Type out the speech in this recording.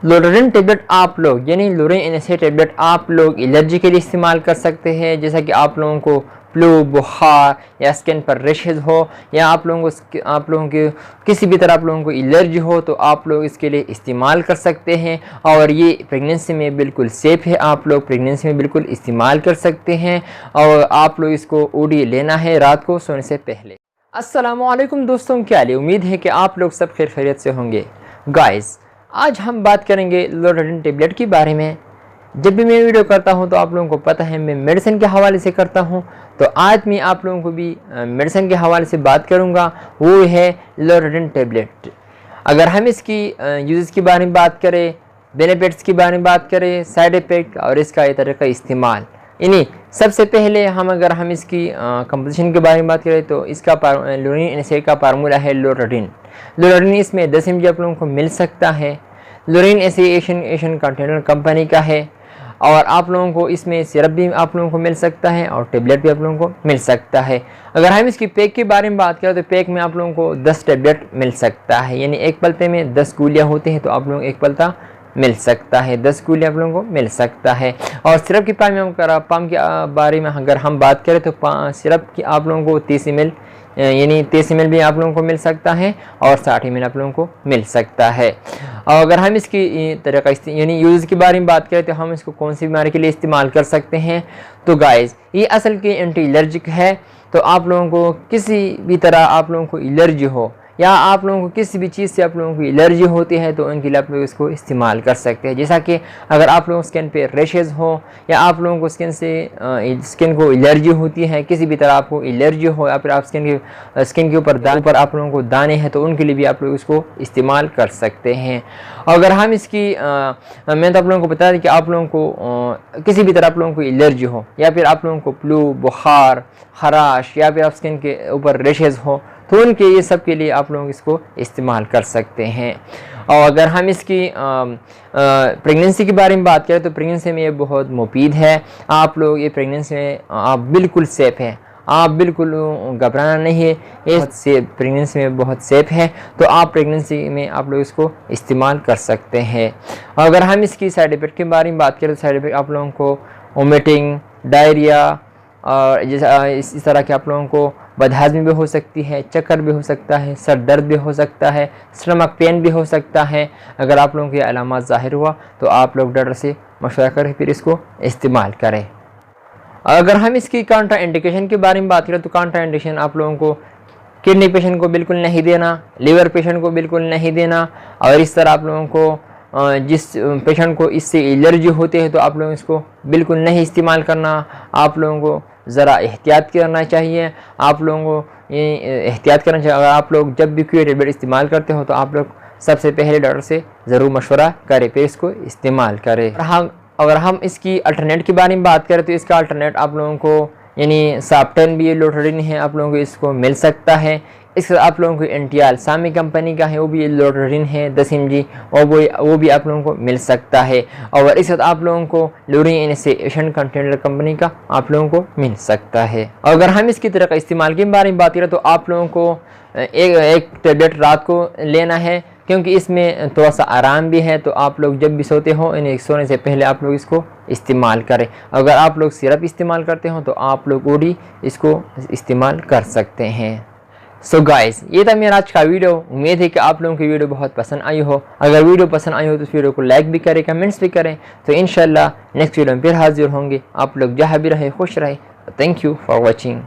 लोराडिन tablet आप लोग यानी लोरिन एनएसए टेबलेट आप लोग एलर्जी के लिए इस्तेमाल कर सकते हैं, जैसा कि आप लोगों को फ्लू, बुखार या स्किन पर रेशेज हो या आप लोगों को किसी भी तरह आप लोगों को एलर्जी हो तो आप लोग इसके लिए इस्तेमाल कर सकते हैं। और ये प्रेगनेंसी में बिल्कुल सेफ़ है, आप लोग प्रेगनेंसी में बिल्कुल इस्तेमाल कर सकते हैं। और आप लोग इसको ओडी लेना है रात को सोने से पहले। अस्सलामुअलैकुम दोस्तों, क्या हाल है? उम्मीद है कि आप लोग सब खैर खैरियत से होंगे। गाइस, आज हम बात करेंगे लोराडिन टेबलेट के बारे में। जब भी मैं वीडियो करता हूं तो आप लोगों को पता है मैं मेडिसिन के हवाले से करता हूं, तो आज मैं आप लोगों को भी मेडिसिन के हवाले से बात करूंगा, वो है लोराडिन टेबलेट। अगर हम इसकी यूज़ के बारे में बात करें, बेनिफिट्स के बारे में बात करें, साइड इफ़ेक्ट और इसका ये तरीका इस्तेमाल, यानी सबसे पहले हम इसकी कंपोजिशन के बारे में बात करें तो इसका लोरिन एनएसए का फार्मूला है लोराडिन। लोराडिन इसमें 10 mg आप लोगों को मिल सकता है। लोरिन एनएसए एशियन कंटेनर कंपनी का है और आप लोगों को इसमें सिरप भी आप लोगों को मिल सकता है और टेबलेट भी आप लोगों को मिल सकता है। अगर हम इसकी पैक के बारे में बात करें तो पैक में आप लोगों को 10 टेबलेट मिल सकता है, यानी एक पलते में 10 गोलियाँ होती हैं तो आप लोगों को एक पलता मिल सकता है, 10 गोलियाँ आप लोगों को मिल सकता है। और सिरप की पाम के बारे में अगर हम बात करें तो सिरप की आप लोगों को 30 ml यानी 30 ml भी आप लोगों को मिल सकता है और 60 ml आप लोगों को मिल सकता है। और अगर हम इसकी तरीका यानी यूज़ के बारे में बात करें तो हम इसको कौन सी बीमारी के लिए इस्तेमाल कर सकते हैं, तो गाइस ये असल के एंटी एलर्जिक है। तो आप लोगों को किसी भी तरह आप लोगों को एलर्जी हो या आप लोगों को किसी भी चीज़ से आप लोगों को एलर्जी होती है तो उनके लिए आप लोग इसको इस्तेमाल कर सकते हैं। जैसा कि अगर आप लोगों को स्किन पे रेशेज़ हो या आप लोगों को स्किन को एलर्जी होती है, किसी भी तरह आपको एलर्जी हो या फिर आप स्किन के ऊपर आप लोगों को दाने हैं तो उनके लिए भी आप लोग इसको इस्तेमाल कर सकते हैं। अगर हम इसकी मैं तो आप लोगों को बता दें कि आप लोगों को किसी भी तरह आप लोगों को एलर्जी हो या फिर आप लोगों को फ्लू, बुखार, खराश या फिर आप स्किन के ऊपर रेशेज़ हो तो उनके ये सब के लिए आप लोग इसको इस्तेमाल कर सकते हैं। और अगर हम इसकी प्रेगनेंसी के बारे में बात करें तो प्रेगनेंसी में ये बहुत मुफीद है। आप लोग ये प्रेगनेंसी में आप बिल्कुल सेफ़ हैं, आप बिल्कुल घबराना नहीं है, ये प्रेगनेंसी में बहुत सेफ़ है। तो आप प्रेगनेंसी में आप लोग इसको इस्तेमाल कर सकते हैं। और अगर हम इसकी साइड इफ़ेक्ट के बारे में बात करें तो साइड इफ़ेक्ट आप लोगों को वोमिटिंग, डायरिया और इस तरह के आप लोगों को बदहज़मी भी हो सकती है, चक्कर भी हो सकता है, सर दर्द भी हो सकता है, स्टमक पेन भी हो सकता है। अगर आप लोगों की अलामत ज़ाहिर हुआ तो आप लोग डॉक्टर से मशवरा करें फिर इसको इस्तेमाल करें। अगर हम इसकी काउंटर इंडिकेशन के बारे में बात करें तो काउंटर इंडिकेशन आप लोगों को किडनी पेशेंट को बिल्कुल नहीं देना, लिवर पेशेंट को बिल्कुल नहीं देना। और इस तरह आप लोगों को जिस पेशेंट को इससे एलर्जी होती है तो आप लोगों इसको बिल्कुल नहीं इस्तेमाल करना। आप लोगों को ज़रा एहतियात करना चाहिए, आप लोगों को ये एहतियात करना चाहिए। अगर आप लोग जब भी कोई टेबलेट इस्तेमाल करते हो तो आप लोग सबसे पहले डॉक्टर से ज़रूर मशवरा करें फिर इसको इस्तेमाल करें। अगर हम इसकी अल्टरनेट के बारे में बात करें तो इसका अल्टरनेट आप लोगों को यानी साप्टेन भी लोराडिन है, आप लोगों को इसको मिल सकता है। इसके साथ आप लोगों को एंटियाल सामी कंपनी का है, वो भी लोराडिन है 10 mg और वो भी आप लोगों को मिल सकता है। और इसके साथ आप लोगों को लोरिन एनएसए एशियन कंटेनर कंपनी का आप लोगों को मिल सकता है। और अगर हम इसकी तरह का इस्तेमाल के बारे में बात करें तो आप लोगों को एक टेबलेट रात को लेना है, क्योंकि इसमें थोड़ा सा आराम भी है। तो आप लोग जब भी सोते हो इन्हें सोने से पहले आप लोग इसको इस्तेमाल करें। अगर आप लोग सिरप इस्तेमाल करते हो तो आप लोग ओडी इसको इस्तेमाल कर सकते हैं। सो गाइस, ये था मेरा आज का वीडियो। उम्मीद है कि आप लोगों की वीडियो बहुत पसंद आई हो। अगर वीडियो पसंद आई हो तो इस वीडियो को लाइक भी करें, कमेंट्स भी करें। तो इंशाल्लाह नेक्स्ट वीडियो में फिर हाजिर होंगे। आप लोग जहाँ भी रहे खुश रहे। Thank you for watching.